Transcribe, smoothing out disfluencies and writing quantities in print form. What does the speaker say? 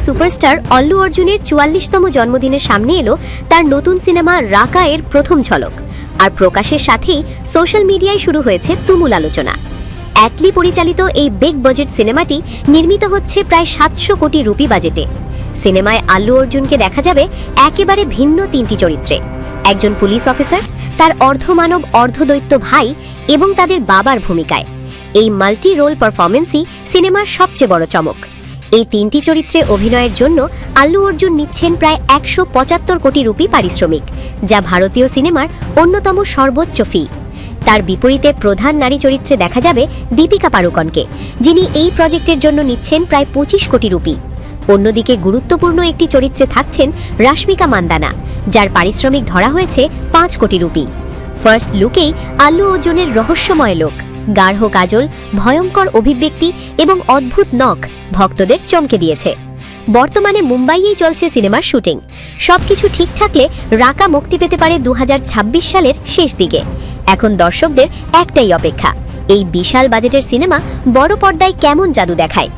Superstar Allu অর্জুনের ৪৪তম জন্মদিনের সামনে এলো তার নতুন সিনেমা রাকা এর প্রথম ঝলক। আর প্রকাশের সাথেই সোশ্যাল মিডিয়ায় শুরু হয়েছে তুমুল আলোচনা। অ্যাটলি পরিচালিত এই বিগ বাজেট সিনেমাটি নির্মিত হচ্ছে প্রায় ৭০০ কোটি রুপি বাজেটে। সিনেমায় আল্লু অর্জুনকে দেখা যাবে একেবারে ভিন্ন তিনটি চরিত্রে: একজন পুলিশ অফিসার, তার অর্ধমানব অর্ধদৈত্য ভাই এবং তাদের বাবার ভূমিকায়। এই মাল্টি রোল পারফরমেন্সই সিনেমার সবচেয়ে বড় চমক। এই তিনটি চরিত্রে অভিনয়ের জন্য আল্লু অর্জুন নিচ্ছেন প্রায় ১৭৫ কোটি রুপি পারিশ্রমিক, যা ভারতীয় সিনেমার অন্যতম সর্বোচ্চ ফি। তার বিপরীতে প্রধান নারী চরিত্রে দেখা যাবে দীপিকা পাড়ুকোনকে, যিনি এই প্রজেক্টের জন্য নিচ্ছেন প্রায় ২৫ কোটি রুপি। অন্যদিকে গুরুত্বপূর্ণ একটি চরিত্রে থাকছেন রাশমিকা মান্দানা, যার পারিশ্রমিক ধরা হয়েছে ৫ কোটি রুপি। ফার্স্ট লুকেই আল্লু অর্জুনের রহস্যময় লোক, গাঢ় কাজল, ভয়ঙ্কর অভিব্যক্তি এবং অদ্ভুত নখ ভক্তদের চমকে দিয়েছে। বর্তমানে মুম্বাইয়েই চলছে সিনেমার শুটিং। সবকিছু ঠিক থাকলে রাকা মুক্তি পেতে পারে ২০২৬ সালের শেষ দিকে। এখন দর্শকদের একটাই অপেক্ষা, এই বিশাল বাজেটের সিনেমা বড় পর্দায় কেমন জাদু দেখায়।